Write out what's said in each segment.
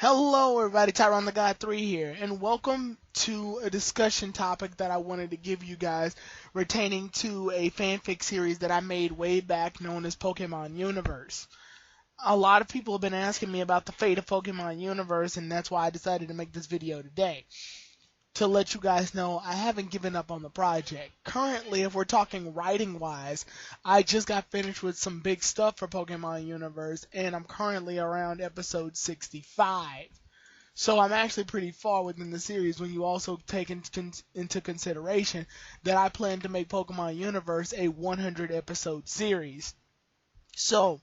Hello everybody, Tyrone the God 3 here, and welcome to a discussion topic that I wanted to give you guys pertaining to a fanfic series that I made way back known as Pokemon Universe. A lot of people have been asking me about the fate of Pokemon Universe, and that's why I decided to make this video today. To let you guys know, I haven't given up on the project. Currently, if we're talking writing-wise, I just got finished with some big stuff for Pokemon Universe, and I'm currently around episode 65. So I'm actually pretty far within the series when you also take into consideration that I plan to make Pokemon Universe a 100-episode series. So,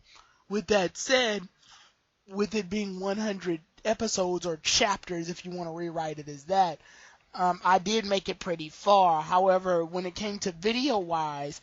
with that said, with it being 100 episodes or chapters, if you want to rewrite it as that, I did make it pretty far. However, when it came to video-wise,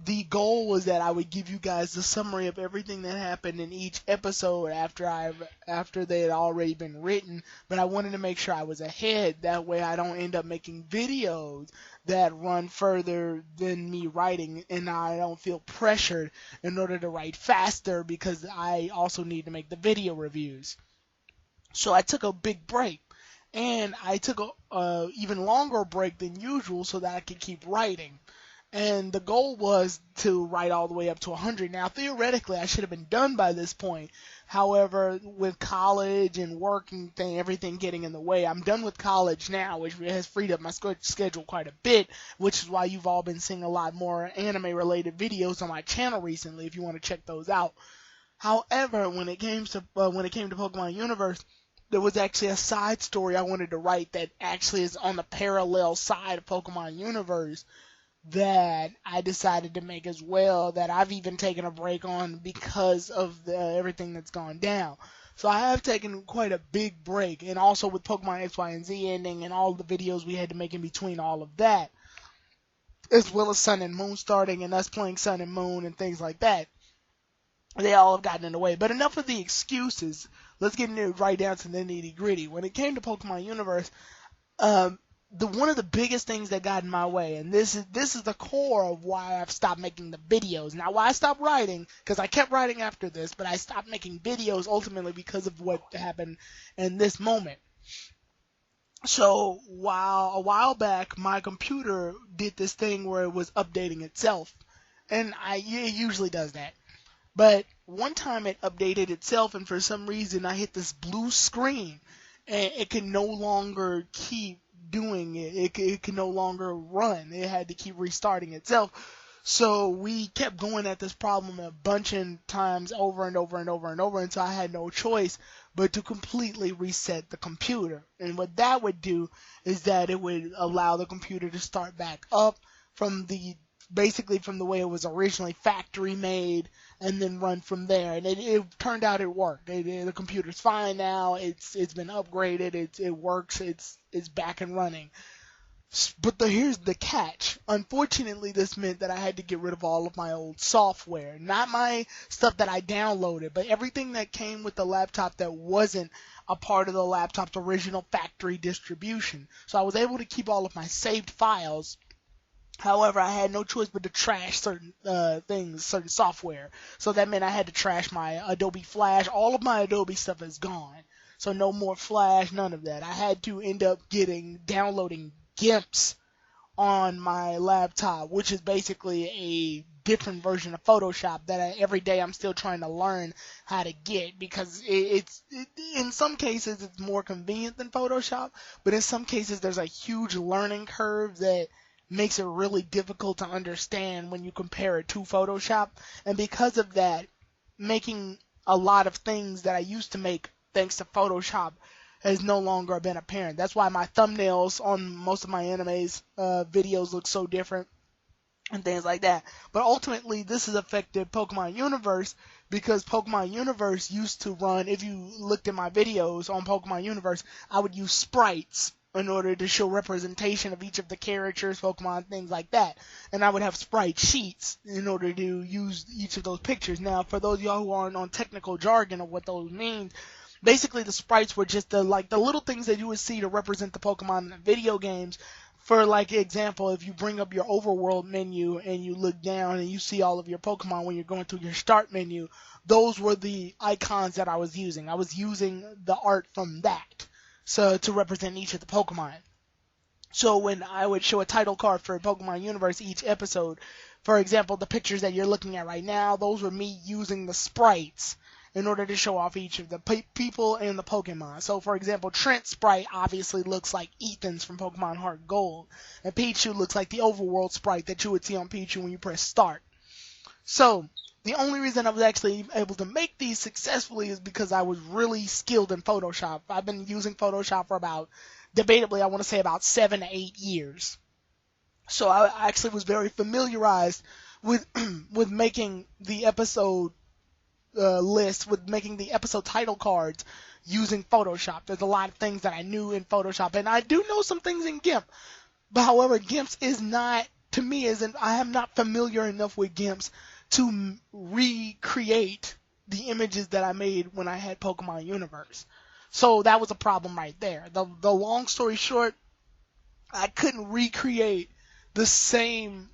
the goal was that I would give you guys the summary of everything that happened in each episode after they had already been written, but I wanted to make sure I was ahead. That way I don't end up making videos that run further than me writing, and I don't feel pressured in order to write faster because I also need to make the video reviews. So I took a big break. And I took a even longer break than usual so that I could keep writing. And the goal was to write all the way up to 100. Now, theoretically, I should have been done by this point. However, with college and work and everything getting in the way, I'm done with college now, which has freed up my schedule quite a bit, which is why you've all been seeing a lot more anime-related videos on my channel recently, if you want to check those out. However, when it came to Pokemon Universe, there was actually a side story I wanted to write that actually is on the parallel side of Pokemon Universe that I decided to make as well, that I've even taken a break on because of everything that's gone down. So I have taken quite a big break, and also with Pokemon X, Y, and Z ending and all the videos we had to make in between all of that, as well as Sun and Moon starting and us playing Sun and Moon and things like that. They all have gotten in the way. But enough of the excuses. Let's get into right down to the nitty gritty. When it came to Pokemon Universe, one of the biggest things that got in my way, and this is the core of why I've stopped making the videos. Now, why I stopped writing, because I kept writing after this, but I stopped making videos ultimately because of what happened in this moment. So, a while back, my computer did this thing where it was updating itself, and it usually does that. But one time it updated itself, and for some reason I hit this blue screen, and it could no longer keep doing it. It could no longer run. It had to keep restarting itself. So we kept going at this problem a bunch of times over and over and over and over until I had no choice but to completely reset the computer. And what that would do is that it would allow the computer to start back up basically from the way it was originally factory made, and then run from there. And it turned out it worked. The computer's fine now. It's been upgraded. It works. It's back and running. But here's the catch. Unfortunately, this meant that I had to get rid of all of my old software. Not my stuff that I downloaded, but everything that came with the laptop that wasn't a part of the laptop's original factory distribution. So I was able to keep all of my saved files. However, I had no choice but to trash certain things, certain software. So that meant I had to trash my Adobe Flash. All of my Adobe stuff is gone. So no more Flash, none of that. I had to end up downloading GIMPs on my laptop, which is basically a different version of Photoshop that every day I'm still trying to learn how to get, because in some cases it's more convenient than Photoshop, but in some cases there's a huge learning curve that makes it really difficult to understand when you compare it to Photoshop. And because of that, making a lot of things that I used to make thanks to Photoshop has no longer been apparent. That's why my thumbnails on most of my anime's videos look so different and things like that. But ultimately, this has affected Pokemon Universe, because Pokemon Universe used to run, if you looked at my videos on Pokemon Universe, I would use sprites in order to show representation of each of the characters, Pokemon, things like that. And I would have sprite sheets in order to use each of those pictures. Now, for those of y'all who aren't on technical jargon of what those mean, basically the sprites were just the little things that you would see to represent the Pokemon in the video games. for like example, if you bring up your overworld menu and you look down and you see all of your Pokemon when you're going through your start menu, those were the icons that I was using. I was using the art from that, so to represent each of the Pokemon. So when I would show a title card for Pokemon Universe each episode, for example, the pictures that you're looking at right now, those were me using the sprites in order to show off each of the people and the Pokemon. So, for example, Trent's sprite obviously looks like Ethan's from Pokemon Heart Gold, and Pichu looks like the overworld sprite that you would see on Pichu when you press start. So, the only reason I was actually able to make these successfully is because I was really skilled in Photoshop. I've been using Photoshop for about, debatably, I want to say about 7 to 8 years. So I actually was very familiarized with with making the episode list, with making the episode title cards using Photoshop. There's a lot of things that I knew in Photoshop, and I do know some things in GIMP. But however, GIMP is not, to me, I am not familiar enough with GIMP to recreate the images that I made when I had Pokemon Universe. So that was a problem right there. The long story short, I couldn't recreate the same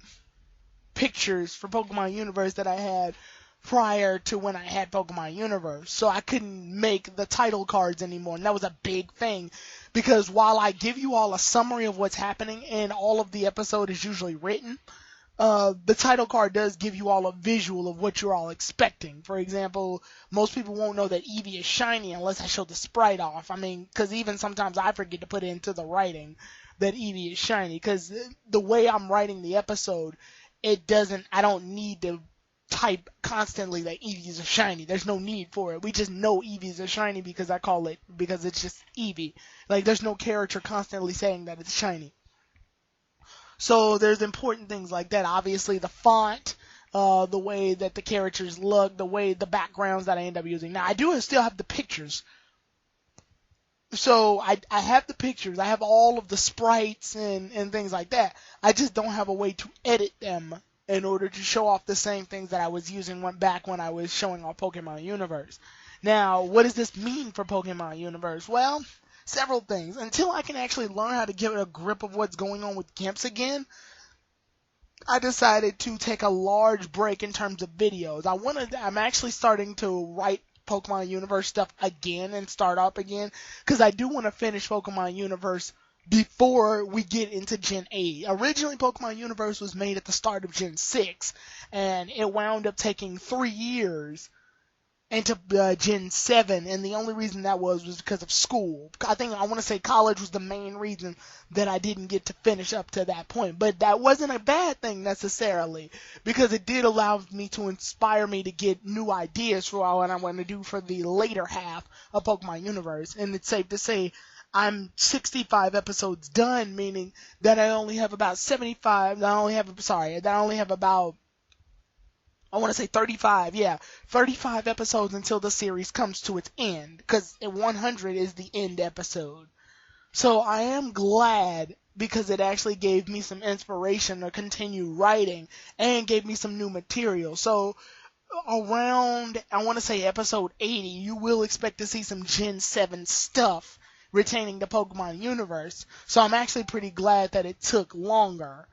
pictures for Pokemon Universe that I had prior to when I had Pokemon Universe. So I couldn't make the title cards anymore. And that was a big thing, because while I give you all a summary of what's happening and all of the episode is usually written, the title card does give you all a visual of what you're all expecting. For example, most people won't know that Eevee is shiny unless I show the sprite off. I mean, because even sometimes I forget to put it into the writing that Eevee is shiny, because the way I'm writing the episode, I don't need to type constantly that Eevees are shiny. There's no need for it. We just know Eevees are shiny because it's just Eevee. Like, there's no character constantly saying that it's shiny. So there's important things like that. Obviously, the font, the way that the characters look, the backgrounds that I end up using. Now, I do still have the pictures. So I have the pictures. I have all of the sprites and things like that. I just don't have a way to edit them in order to show off the same things that I was using back when I was showing off Pokemon Universe. Now, what does this mean for Pokemon Universe? Well, several things. Until I can actually learn how to get a grip of what's going on with GIMPs again, I decided to take a large break in terms of videos. I'm actually starting to write Pokemon Universe stuff again and start up again, because I do want to finish Pokemon Universe before we get into Gen 8. Originally, Pokemon Universe was made at the start of Gen 6, and it wound up taking 3 years into Gen 7, and the only reason that was because of school. I want to say college was the main reason that I didn't get to finish up to that point. But that wasn't a bad thing necessarily, because it did allow me to inspire me to get new ideas for what I want to do for the later half of Pokemon Universe. And it's safe to say I'm 65 episodes done, meaning that I only have about 35, I only have about, I want to say 35 episodes until the series comes to its end, because 100 is the end episode. So I am glad, because it actually gave me some inspiration to continue writing and gave me some new material. So around, I want to say episode 80, you will expect to see some Gen 7 stuff retaining the Pokemon Universe. So I'm actually pretty glad that it took longer.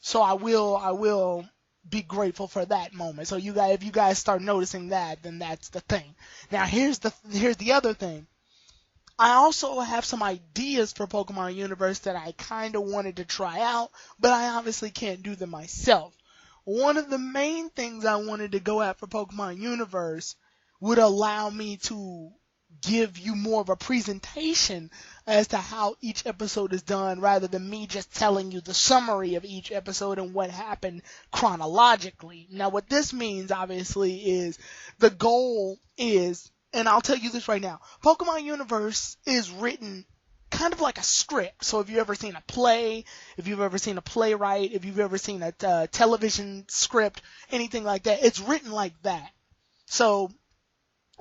So I will be grateful for that moment. So if you guys start noticing that, then that's the thing. Now here's the other thing. I also have some ideas for Pokemon Universe that I kind of wanted to try out, but I obviously can't do them myself. One of the main things I wanted to go at for Pokemon Universe would allow me to give you more of a presentation as to how each episode is done, rather than me just telling you the summary of each episode and what happened chronologically. Now, what this means, obviously, is the goal is, and I'll tell you this right now, Pokemon Universe is written kind of like a script. So if you've ever seen a play, if you've ever seen a playwright, if you've ever seen a television script, anything like that, it's written like that. So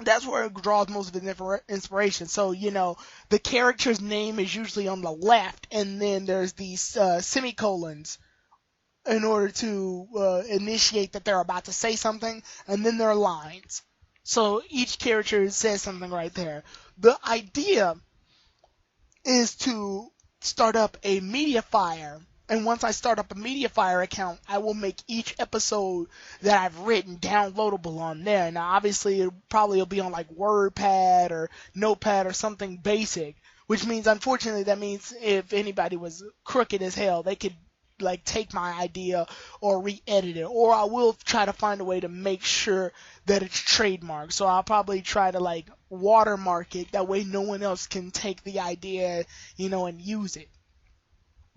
that's where it draws most of its inspiration. So, the character's name is usually on the left, and then there's these semicolons in order to initiate that they're about to say something, and then there are lines. So each character says something right there. The idea is to start up a Mediafire. And once I start up a Mediafire account, I will make each episode that I've written downloadable on there. Now, obviously, it probably will be on like WordPad or Notepad or something basic, which means, unfortunately, that means if anybody was crooked as hell, they could like take my idea or re-edit it, or I will try to find a way to make sure that it's trademarked. So I'll probably try to like watermark it, that way no one else can take the idea, and use it.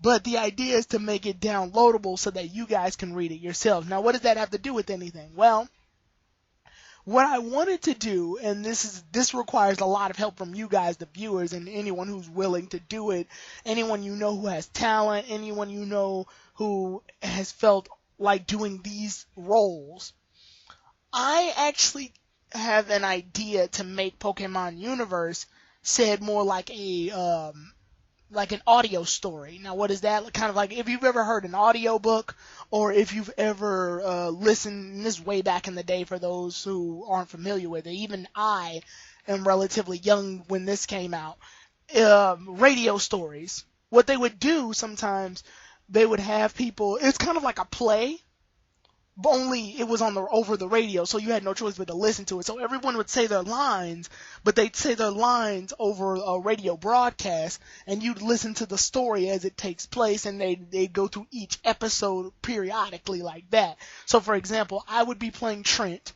But the idea is to make it downloadable so that you guys can read it yourselves. Now, what does that have to do with anything? Well, what I wanted to do, and this requires a lot of help from you guys, the viewers, and anyone who's willing to do it, anyone you know who has talent, anyone you know who has felt like doing these roles. I actually have an idea to make Pokemon Universe said more like like an audio story. Now, what is that? Kind of like if you've ever heard an audio book, or if you've ever listened, and this is way back in the day for those who aren't familiar with it. Even I am relatively young when this came out. Radio stories. What they would do sometimes, they would have people, it's kind of like a play, but only it was over the radio, so you had no choice but to listen to it. So everyone would say their lines, but they'd say their lines over a radio broadcast, and you'd listen to the story as it takes place, and they'd go through each episode periodically like that. So, for example, I would be playing Trent,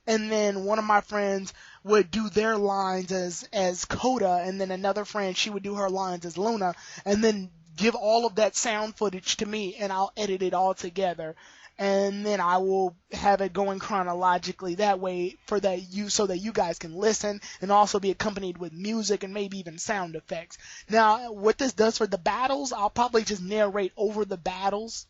and then one of my friends would do their lines as Koda, and then another friend, she would do her lines as Luna, and then give all of that sound footage to me, and I'll edit it all together. And then I will have it going chronologically that way so that you guys can listen, and also be accompanied with music and maybe even sound effects. Now, what this does for the battles, I'll probably just narrate over the battles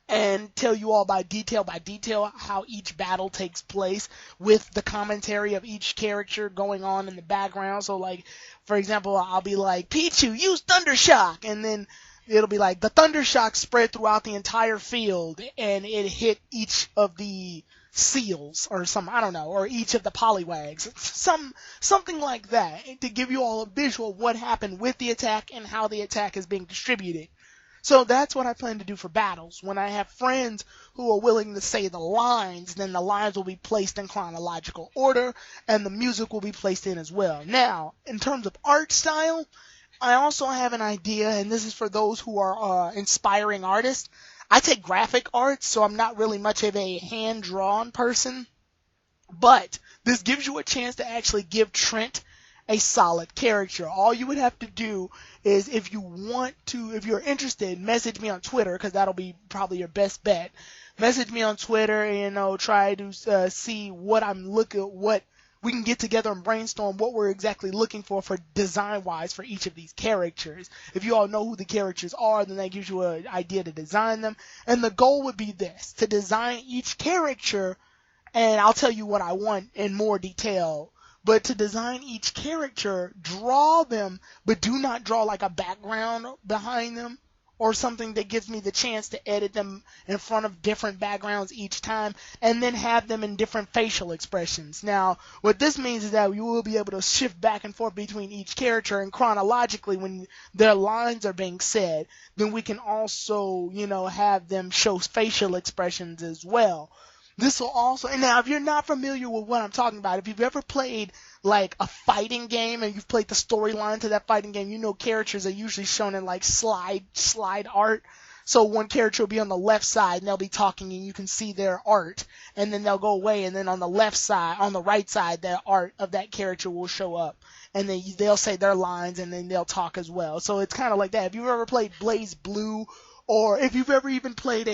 and tell you all by detail how each battle takes place, with the commentary of each character going on in the background. So, like, for example, I'll be like, Pichu, use Thunder Shock, and then it'll be like the Thunder Shock spread throughout the entire field, and it hit each of the seals or I don't know, or each of the Poliwags, something like that, to give you all a visual of what happened with the attack and how the attack is being distributed. So that's what I plan to do for battles. When I have friends who are willing to say the lines, then the lines will be placed in chronological order, and the music will be placed in as well. Now, in terms of art style, I also have an idea, and this is for those who are inspiring artists. I take graphic arts, so I'm not really much of a hand-drawn person, but this gives you a chance to actually give Trent a solid character. All you would have to do is, if you're interested, message me on Twitter, because that'll be probably your best bet. Message me on Twitter and try to see what we can get together and brainstorm what we're exactly looking for design-wise for each of these characters. If you all know who the characters are, then that gives you an idea to design them. And the goal would be this, to design each character, and I'll tell you what I want in more detail. But to design each character, draw them, but do not draw like a background behind them, or something that gives me the chance to edit them in front of different backgrounds each time, and then have them in different facial expressions. Now, what this means is that you will be able to shift back and forth between each character, and chronologically, when their lines are being said, then we can also, have them show facial expressions as well. This will also, and now if you're not familiar with what I'm talking about, if you've ever played like a fighting game and you've played the storyline to that fighting game, characters are usually shown in like slide art. So one character will be on the left side and they'll be talking and you can see their art, and then they'll go away, and then on the right side, the art of that character will show up, and then they'll say their lines and then they'll talk as well. So it's kind of like that. If you've ever played Blaze Blue, or if you've ever even played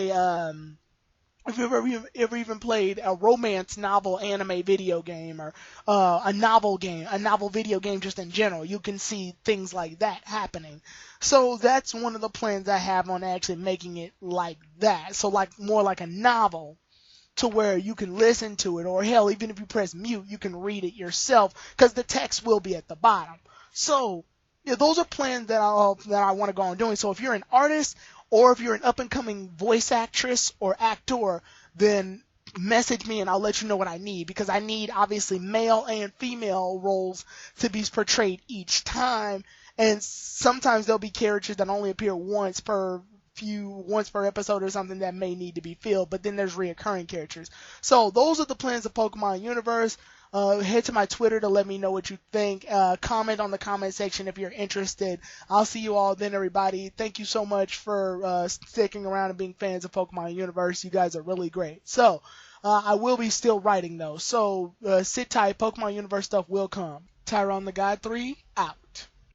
if you've ever even played a romance novel anime video game, or a novel video game just in general, you can see things like that happening. So that's one of the plans I have on actually making it like that. So more like a novel, to where you can listen to it, or hell, even if you press mute, you can read it yourself, because the text will be at the bottom. So those are plans that I want to go on doing. So if you're an artist, or if you're an up-and-coming voice actress or actor, then message me and I'll let you know what I need, because I need, obviously, male and female roles to be portrayed each time, and sometimes there'll be characters that only appear once per episode or something that may need to be filled, but then there's reoccurring characters. So those are the plans of Pokemon Universe. Head to my Twitter to let me know what you think. Comment on the comment section if you're interested. I'll see you all then, everybody. Thank you so much for sticking around and being fans of Pokemon Universe. You guys are really great. So I will be still writing though. So sit tight. Pokemon Universe stuff will come. Tyrone the God 3.